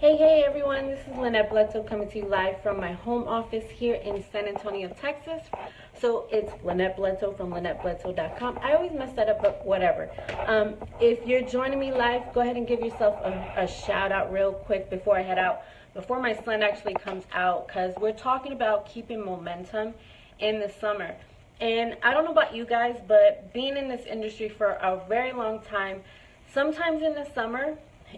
Hey everyone, this is Lynette Bledsoe coming to you live from my home office here in San Antonio, Texas. So it's Lynette Bledsoe from LynetteBledsoe.com. I always mess that up, but whatever. If you're joining me live, go ahead and give yourself a shout out real quick before I head out, before my son actually comes out, because we're talking about keeping momentum in the summer. And I don't know about you guys, but being in this industry for a very long time, sometimes in the summer,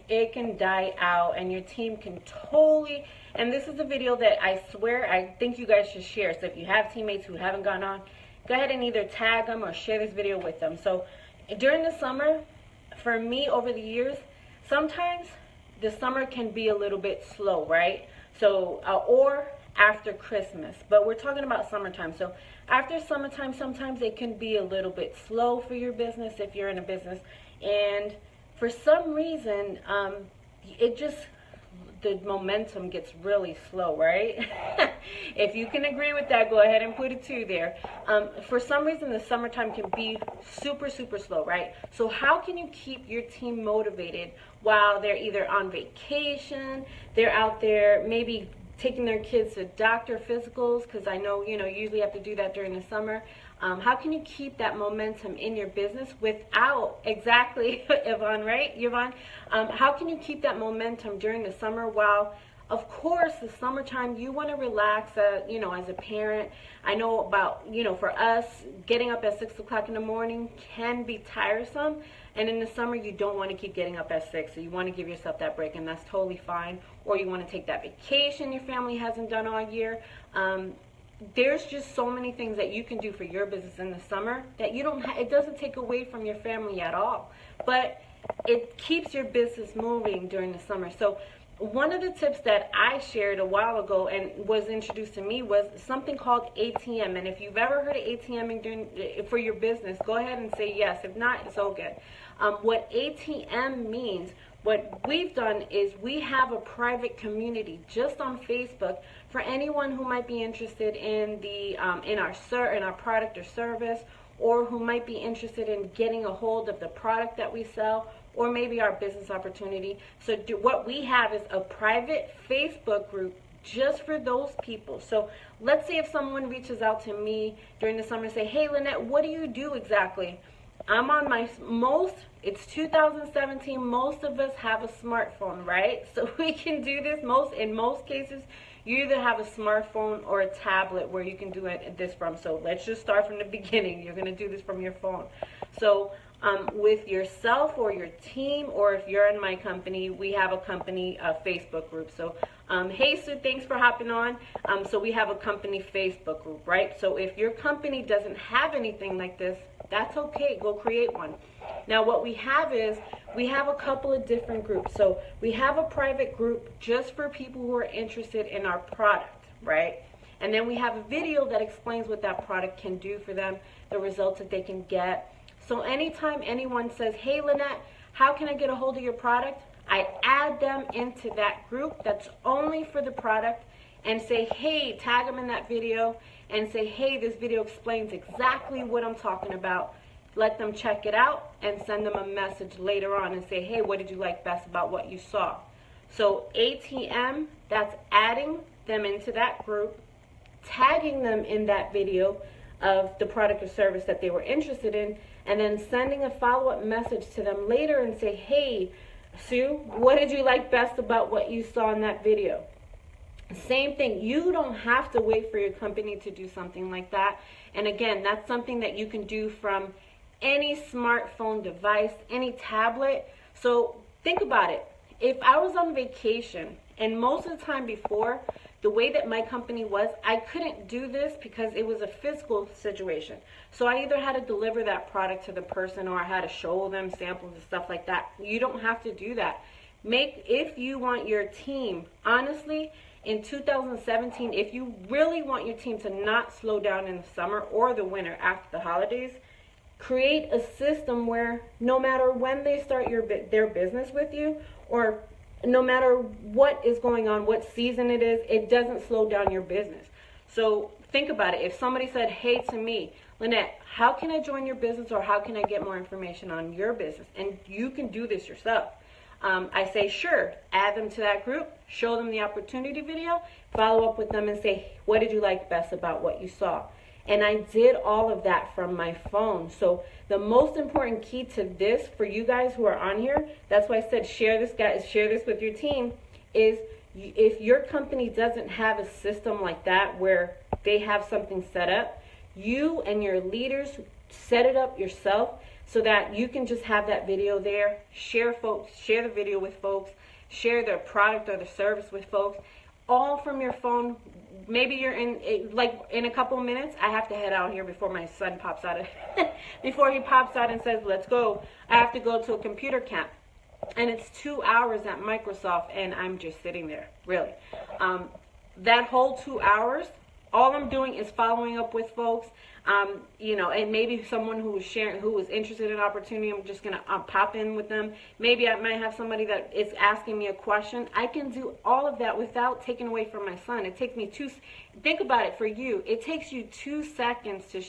it can die out and your team can totally, and this is a video that I swear I think you guys should share. So if you have teammates who haven't gone on, go ahead and either tag them or share this video with them. So during the summer, for me over the years, sometimes the summer can be a little bit slow, right? So or after Christmas, but we're talking about summertime. So after summertime, sometimes it can be a little bit slow for your business if you're in a business, and for some reason, the momentum gets really slow, right? If you can agree with that, go ahead and put a 2 there. For some reason, the summertime can be super slow, right? So how can you keep your team motivated while they're either on vacation, they're out there maybe taking their kids to doctor physicals, because I know, you usually have to do that during the summer. How can you keep that momentum in your business without, exactly, Yvonne, right? Yvonne, how can you keep that momentum during the summer while, of course, the summertime, you want to relax, as a parent. I know about, for us, getting up at 6 o'clock in the morning can be tiresome. And in the summer, you don't want to keep getting up at 6. So you want to give yourself that break, and that's totally fine. Or you want to take that vacation your family hasn't done all year. There's just so many things that you can do for your business in the summer that you don't it doesn't take away from your family at all, but it keeps your business moving during the summer. So one of the tips that I shared a while ago and was introduced to me was something called ATM. And if you've ever heard of ATM for your business, go ahead and say yes. If not, it's all good. What ATM means, what we've done is we have a private community just on Facebook for anyone who might be interested in in our product or service, or who might be interested in getting a hold of the product that we sell, or maybe our business opportunity. So what we have is a private Facebook group just for those people. So let's say if someone reaches out to me during the summer and say, hey Lynette, what do you do exactly? I'm on it's 2017, most of us have a smartphone, right? So we can do this in most cases. You either have a smartphone or a tablet where you can do this from. So let's just start from the beginning. You're going to do this from your phone. So with yourself or your team, or if you're in my company, we have a company Facebook group. So hey Sue, thanks for hopping on. So we have a company Facebook group, right? So if your company doesn't have anything like this, that's okay. Go create one. Now what we have is we have a couple of different groups. So we have a private group just for people who are interested in our product, right? And then we have a video that explains what that product can do for them, the results that they can get. So anytime anyone says, hey Lynette, how can I get a hold of your product? I add them into that group that's only for the product and say, hey, tag them in that video and say, hey, this video explains exactly what I'm talking about. Let them check it out and send them a message later on and say, hey, what did you like best about what you saw? So ATM, that's adding them into that group, tagging them in that video of the product or service that they were interested in, and then sending a follow-up message to them later and say, hey, Sue, what did you like best about what you saw in that video? Same thing. You don't have to wait for your company to do something like that. And again, that's something that you can do from any smartphone device, any tablet. So think about it. If I was on vacation, and most of the time before, the way that my company was, I couldn't do this because it was a physical situation. So I either had to deliver that product to the person, or I had to show them samples and stuff like that. You don't have to do that. If you want your team, honestly, in 2017, if you really want your team to not slow down in the summer or the winter after the holidays, create a system where no matter when they start their business with you, or no matter what is going on, what season it is, it doesn't slow down your business. So think about it. If somebody said, hey to me, Lynette, how can I join your business, or how can I get more information on your business? And you can do this yourself. I say, sure, add them to that group, show them the opportunity video, follow up with them and say, what did you like best about what you saw? And I did all of that from my phone. So the most important key to this for you guys who are on here, that's why I said share this, guys, share this with your team, is if your company doesn't have a system like that where they have something set up, you and your leaders set it up yourself so that you can just have that video there, share the video with folks, share their product or the service with folks, all from your phone. Maybe you're in a couple of minutes. I have to head out here before my son pops out before he pops out and says, let's go. I have to go to a computer camp. And it's 2 hours at Microsoft, and I'm just sitting there, really. That whole 2 hours, all I'm doing is following up with folks, you know, and maybe someone who was interested in an opportunity, I'm just going to pop in with them. Maybe I might have somebody that is asking me a question. I can do all of that without taking away from my son. It takes me think about it for you. It takes you 2 seconds to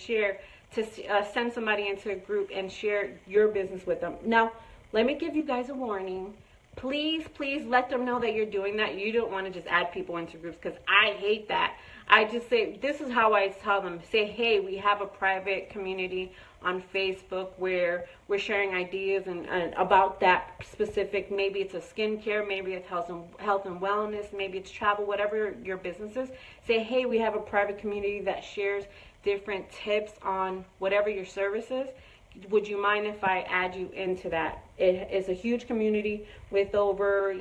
send somebody into a group and share your business with them. Now, let me give you guys a warning. Please, please let them know that you're doing that. You don't want to just add people into groups, because I hate that. I just say, this is how I tell them. Say, hey, we have a private community on Facebook where we're sharing ideas and about that specific, maybe it's a skincare, maybe it's health and wellness, maybe it's travel, whatever your business is. Say, hey, we have a private community that shares different tips on whatever your service is. Would you mind if I add you into that? It is a huge community with over,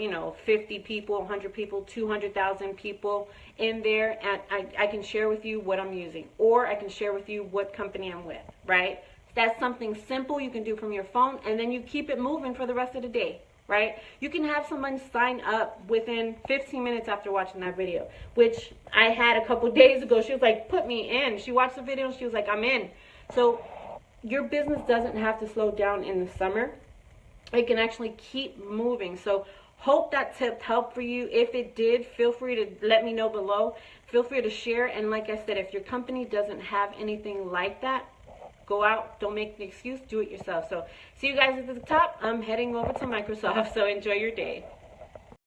50 people, 100 people, 200,000 people in there. And I can share with you what I'm using, or I can share with you what company I'm with, right? That's something simple you can do from your phone, and then you keep it moving for the rest of the day, right? You can have someone sign up within 15 minutes after watching that video, which I had a couple days ago. She was like, put me in. She watched the video and she was like, I'm in. So your business doesn't have to slow down in the summer. It can actually keep moving. So hope that tip helped for you. If it did, feel free to let me know below. Feel free to share. And like I said, if your company doesn't have anything like that, go out. Don't make an excuse. Do it yourself. So see you guys at the top. I'm heading over to Microsoft. So enjoy your day.